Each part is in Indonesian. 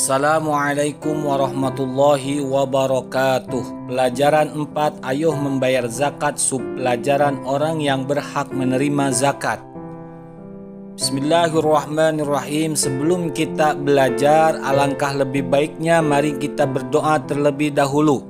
Assalamualaikum warahmatullahi wabarakatuh. Pelajaran 4, ayuh membayar zakat, subpelajaran orang yang berhak menerima zakat. Bismillahirrahmanirrahim. Sebelum kita belajar, alangkah lebih baiknya mari kita berdoa terlebih dahulu.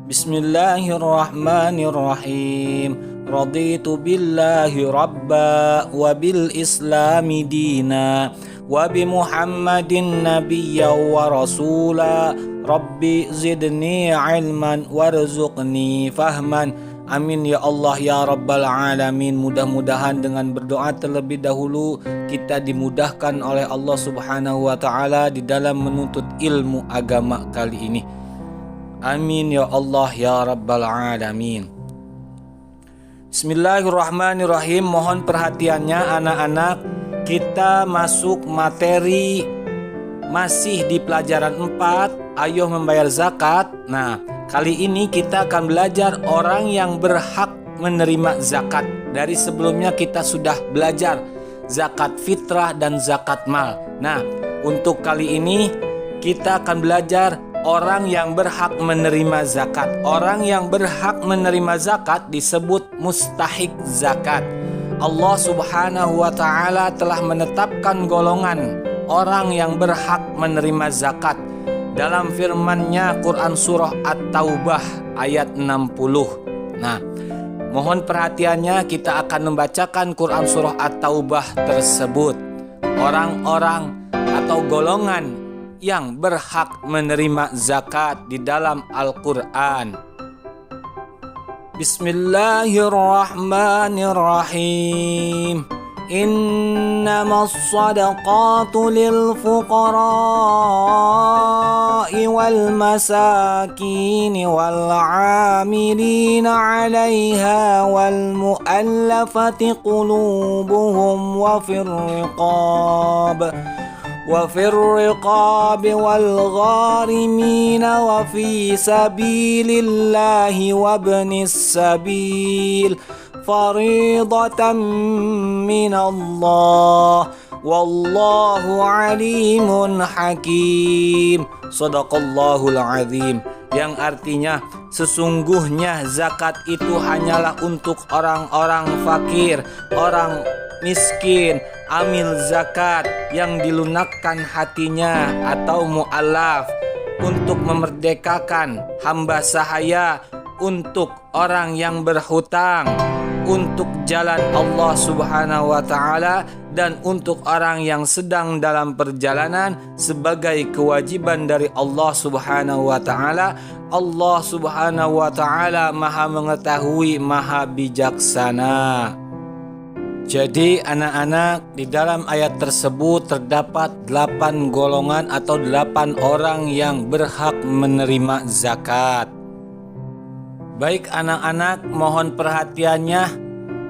Bismillahirrahmanirrahim. Raditu billahi rabba wa bil islami dina wa bi Muhammadin nabiyya wa rasula. Rabbi zidni ilman warzuqni fahman. Amin ya Allah ya Rabbal Alamin. Mudah-mudahan dengan berdoa terlebih dahulu kita dimudahkan oleh Allah Subhanahu wa Ta'ala di dalam menuntut ilmu agama kali ini. Amin ya Allah ya Rabbal Alamin. Bismillahirrahmanirrahim. Mohon perhatiannya anak-anak. Kita masuk materi masih di pelajaran 4, ayuh membayar zakat. Nah, kali ini kita akan belajar orang yang berhak menerima zakat. Dari sebelumnya kita sudah belajar zakat fitrah dan zakat mal. Nah, untuk kali ini kita akan belajar orang yang berhak menerima zakat. Orang yang berhak menerima zakat disebut mustahik zakat. Allah Subhanahu wa Ta'ala telah menetapkan golongan orang yang berhak menerima zakat dalam firman-Nya Quran surah At-Taubah ayat 60. Nah, mohon perhatiannya, kita akan membacakan Quran surah At-Taubah tersebut. Orang-orang atau golongan yang berhak menerima zakat di dalam Al-Quran. Bismillahirrahmanirrahim. Innamas sadaqatu lil fuqara'i wal masakin wal 'amilina 'alaiha wal mu'allafati qulubuhum wa fir riqab والغارمين وفي سبيل الله وابن السبيل فريضة من الله والله عليم حكيم. Shadaqallahul azim. Yang artinya sesungguhnya zakat itu hanyalah untuk orang-orang fakir, orang miskin, amil zakat yang dilunakkan hatinya atau mu'alaf, untuk memerdekakan hamba sahaya, untuk orang yang berhutang, untuk jalan Allah Subhanahu wa Ta'ala, dan untuk orang yang sedang dalam perjalanan sebagai kewajiban dari Allah Subhanahu wa Ta'ala. Allah Subhanahu wa Ta'ala Maha mengetahui, Maha bijaksana. Jadi anak-anak, di dalam ayat tersebut terdapat 8 golongan atau 8 orang yang berhak menerima zakat. Baik anak-anak, mohon perhatiannya.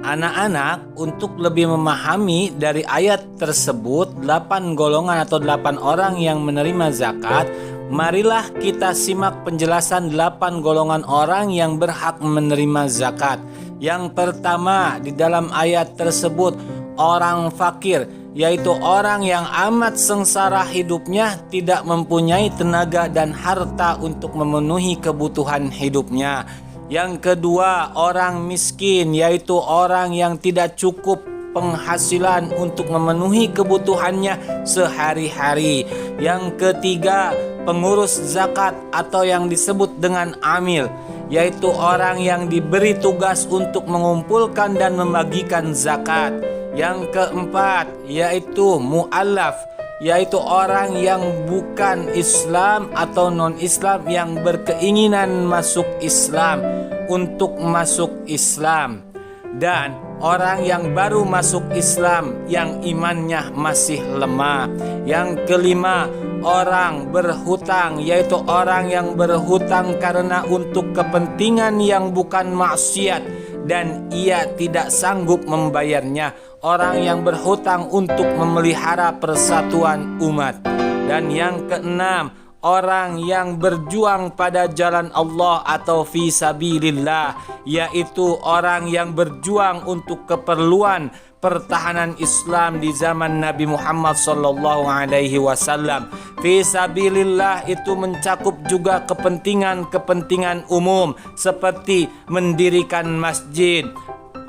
Anak-anak, untuk lebih memahami dari ayat tersebut 8 golongan atau 8 orang yang menerima zakat, marilah kita simak penjelasan 8 golongan orang yang berhak menerima zakat. Yang pertama di dalam ayat tersebut, orang fakir, yaitu orang yang amat sengsara hidupnya, tidak mempunyai tenaga dan harta untuk memenuhi kebutuhan hidupnya. Yang kedua, orang miskin, yaitu orang yang tidak cukup penghasilan untuk memenuhi kebutuhannya sehari-hari. Yang ketiga, pengurus zakat atau yang disebut dengan amil, yaitu orang yang diberi tugas untuk mengumpulkan dan membagikan zakat. Yang keempat, yaitu mu'allaf, yaitu orang yang bukan Islam atau non-Islam yang berkeinginan masuk Islam untuk masuk Islam. Dan orang yang baru masuk Islam yang imannya masih lemah. Yang kelima, orang berhutang, yaitu orang yang berhutang karena untuk kepentingan yang bukan maksiat dan ia tidak sanggup membayarnya. Orang yang berhutang untuk memelihara persatuan umat. Dan yang keenam, orang yang berjuang pada jalan Allah atau fi sabilillah, yaitu orang yang berjuang untuk keperluan pertahanan Islam di zaman Nabi Muhammad sallallahu alaihi wasallam. Fi sabilillah itu mencakup juga kepentingan-kepentingan umum seperti mendirikan masjid,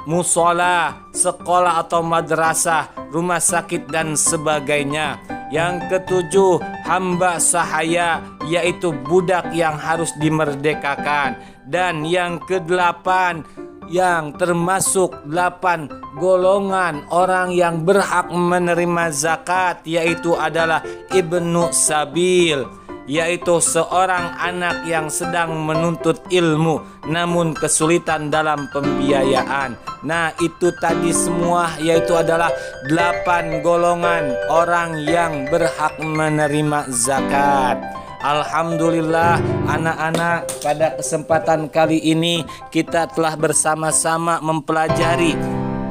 musola, sekolah atau madrasah, rumah sakit dan sebagainya. Yang ketujuh, hamba sahaya, yaitu budak yang harus dimerdekakan. Dan yang kedelapan, yang termasuk 8 golongan orang yang berhak menerima zakat, yaitu adalah ibnu sabil, yaitu seorang anak yang sedang menuntut ilmu namun kesulitan dalam pembiayaan. Nah, itu tadi semua yaitu adalah 8 golongan orang yang berhak menerima zakat. Alhamdulillah anak-anak, pada kesempatan kali ini kita telah bersama-sama mempelajari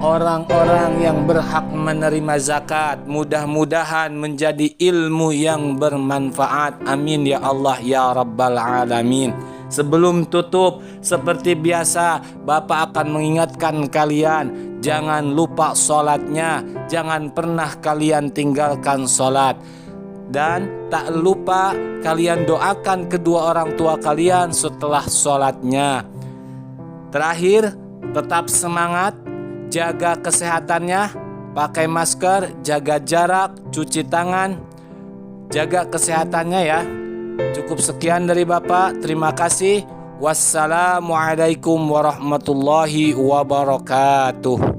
orang-orang yang berhak menerima zakat. Mudah-mudahan menjadi ilmu yang bermanfaat. Amin ya Allah ya Rabbal Alamin. Sebelum tutup, seperti biasa, Bapak akan mengingatkan kalian, jangan lupa sholatnya. Jangan pernah kalian tinggalkan sholat. Dan tak lupa kalian doakan kedua orang tua kalian setelah sholatnya. Terakhir, tetap semangat, jaga kesehatannya, pakai masker, jaga jarak, cuci tangan, jaga kesehatannya ya. Cukup sekian dari Bapak, terima kasih. Wassalamualaikum warahmatullahi wabarakatuh.